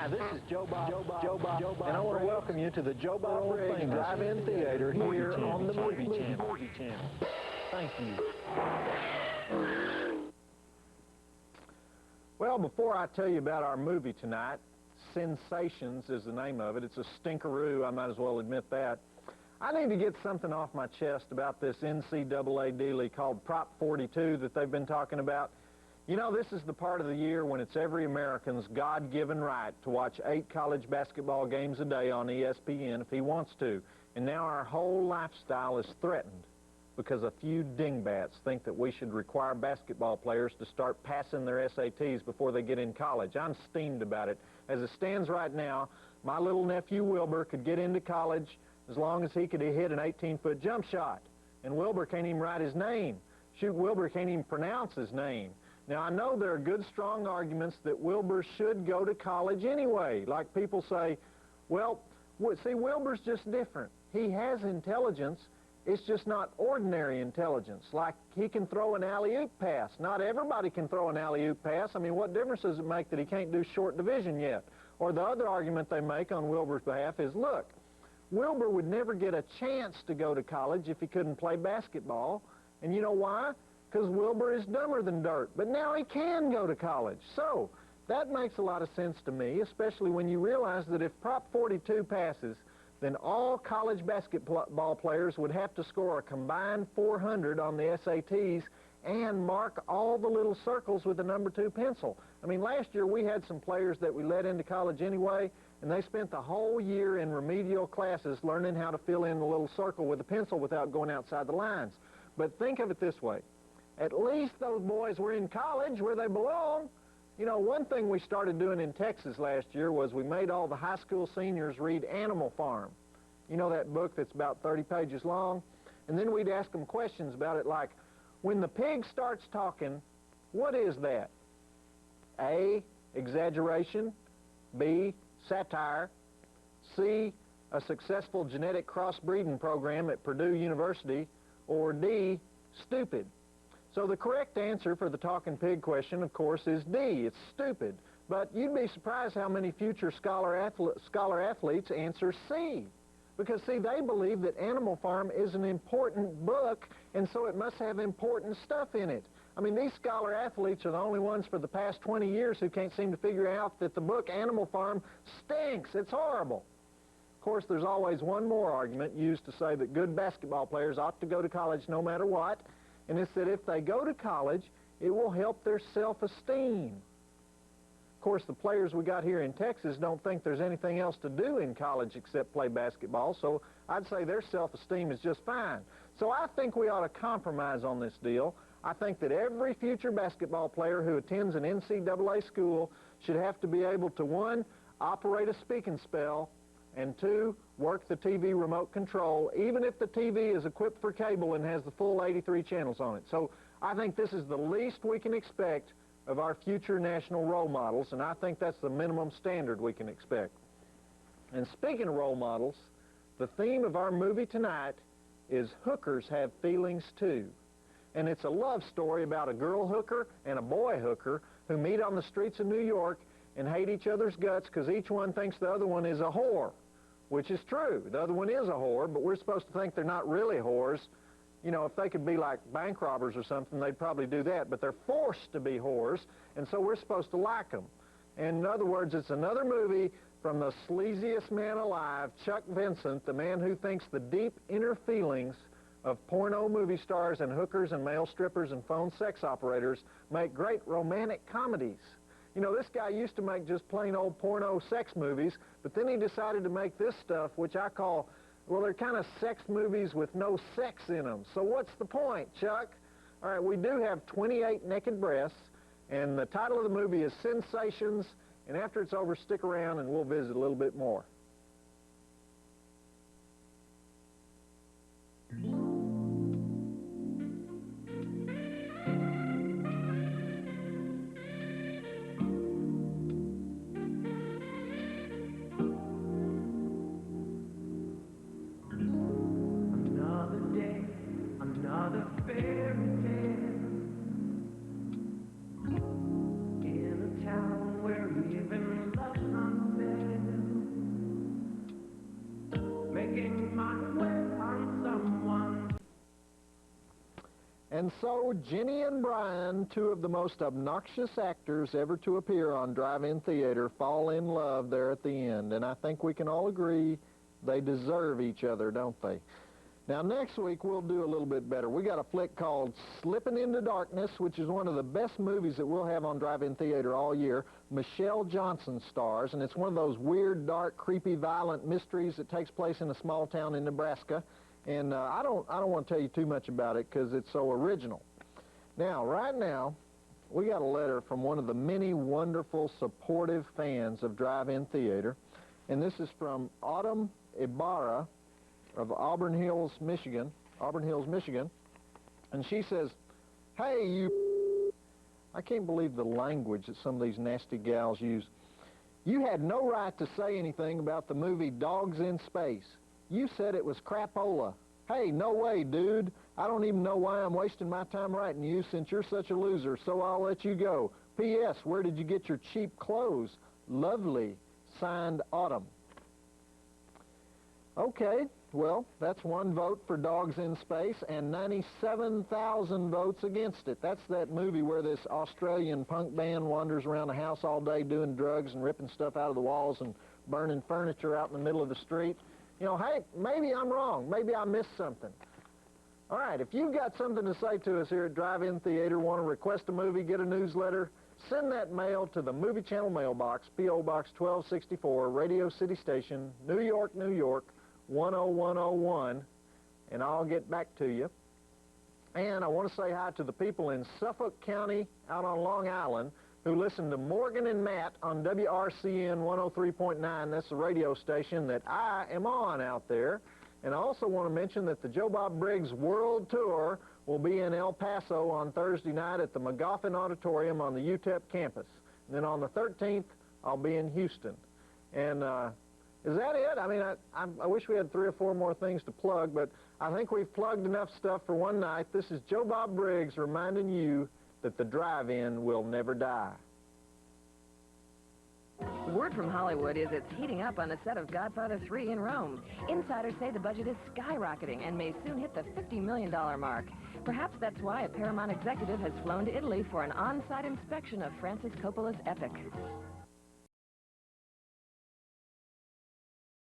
Hi, this is Joe Bob, and I want to welcome you to the Joe Bob Briggs Drive-In Theater here on the Movie Channel. Thank you. Well, before I tell you about our movie tonight, Sensations is the name of it. It's a stinkeroo, I might as well admit that. I need to get something off my chest about this NCAA dealie called Prop 42 that they've been talking about. You know, this is the part of the year when it's every American's God-given right to watch 8 college basketball games a day on ESPN if he wants to. And now our whole lifestyle is threatened because a few dingbats think that we should require basketball players to start passing their SATs before they get in college. I'm steamed about it. As it stands right now, my little nephew Wilbur could get into college as long as he could hit an 18-foot jump shot. And Wilbur can't even write his name. Shoot, Wilbur can't even pronounce his name. Now, I know there are good, strong arguments that Wilbur should go to college anyway. Like people say, well, see, Wilbur's just different. He has intelligence. It's just not ordinary intelligence. Like he can throw an alley-oop pass. Not everybody can throw an alley-oop pass. I mean, what difference does it make that he can't do short division yet? Or the other argument they make on Wilbur's behalf is, look, Wilbur would never get a chance to go to college if he couldn't play basketball. And you know why? Because Wilbur is dumber than dirt. But now he can go to college. So that makes a lot of sense to me, especially when you realize that if Prop 42 passes, then all college basketball players would have to score a combined 400 on the SATs and mark all the little circles with the number 2 pencil. I mean, last year we had some players that we let into college anyway, and they spent the whole year in remedial classes learning how to fill in the little circle with a pencil without going outside the lines. But think of it this way. At least those boys were in college where they belong. You know, one thing we started doing in Texas last year was we made all the high school seniors read Animal Farm. You know, that book that's about 30 pages long? And then we'd ask them questions about it like, when the pig starts talking, what is that? A, exaggeration. B, satire. C, a successful genetic crossbreeding program at Purdue University. Or D, stupid. So the correct answer for the talking pig question, of course, is D. It's stupid. But you'd be surprised how many future scholar athletes answer C. Because, see, they believe that Animal Farm is an important book, and so it must have important stuff in it. I mean, these scholar athletes are the only ones for the past 20 years who can't seem to figure out that the book Animal Farm stinks. It's horrible. Of course, there's always one more argument used to say that good basketball players ought to go to college no matter what. And it's that if they go to college, it will help their self-esteem. Of course, the players we got here in Texas don't think there's anything else to do in college except play basketball, so I'd say their self-esteem is just fine. So I think we ought to compromise on this deal. I think that every future basketball player who attends an NCAA school should have to be able to, 1, operate a speaking spell, and 2, work the TV remote control, even if the TV is equipped for cable and has the full 83 channels on it. So I think this is the least we can expect of our future national role models, and I think that's the minimum standard we can expect. And speaking of role models, the theme of our movie tonight is Hookers Have Feelings Too. And it's a love story about a girl hooker and a boy hooker who meet on the streets of New York and hate each other's guts because each one thinks the other one is a whore. Which is true. The other one is a whore, but we're supposed to think they're not really whores. You know, if they could be like bank robbers or something, they'd probably do that. But they're forced to be whores, and so we're supposed to like them. And in other words, it's another movie from the sleaziest man alive, Chuck Vincent, the man who thinks the deep inner feelings of porno movie stars and hookers and male strippers and phone sex operators make great romantic comedies. You know, this guy used to make just plain old porno sex movies, but then he decided to make this stuff, which I call, well, they're kind of sex movies with no sex in them. So what's the point, Chuck? All right, we do have 28 naked breasts, and the title of the movie is Sensations, and after it's over, stick around and we'll visit a little bit more. In a town where even love's not And so Jenny and Brian, two of the most obnoxious actors ever to appear on Drive-In Theater, fall in love there at the end. And I think we can all agree they deserve each other, don't they? Now, next week, we'll do a little bit better. We got a flick called Slipping into Darkness, which is one of the best movies that we'll have on Drive-In Theater all year. Michelle Johnson stars, and it's one of those weird, dark, creepy, violent mysteries that takes place in a small town in Nebraska. And I don't want to tell you too much about it because it's so original. Now, right now, we got a letter from one of the many wonderful, supportive fans of Drive-In Theater, and this is from Autmn Abara of Auburn Hills, Michigan, and she says, "Hey, you," I can't believe the language that some of these nasty gals use. "You had no right to say anything about the movie Dogs in Space. You said it was crapola. Hey, no way, dude. I don't even know why I'm wasting my time writing you since you're such a loser, so I'll let you go. P.S. Where did you get your cheap clothes? Lovely. Signed, Autmn." Okay, well, that's one vote for Dogs in Space and 97,000 votes against it. That's that movie where this Australian punk band wanders around the house all day doing drugs and ripping stuff out of the walls and burning furniture out in the middle of the street. You know, hey, maybe I'm wrong. Maybe I missed something. All right, if you've got something to say to us here at Drive-In Theater, want to request a movie, get a newsletter, send that mail to the Movie Channel mailbox, P.O. Box 1264, Radio City Station, New York, New York, 10101, and I'll get back to you. And I want to say hi to the people in Suffolk County out on Long Island who listen to Morgan and Matt on WRCN 103.9. That's the radio station that I am on out there. And I also want to mention that the Joe Bob Briggs World Tour will be in El Paso on Thursday night at the McGoffin Auditorium on the UTEP campus. And then on the 13th, I'll be in Houston. And is that it? I mean, I wish we had 3 or 4 more things to plug, but I think we've plugged enough stuff for one night. This is Joe Bob Briggs reminding you that the drive-in will never die. Word from Hollywood is it's heating up on the set of Godfather 3 in Rome. Insiders say the budget is skyrocketing and may soon hit the $50 million mark. Perhaps that's why a Paramount executive has flown to Italy for an on-site inspection of Francis Coppola's epic.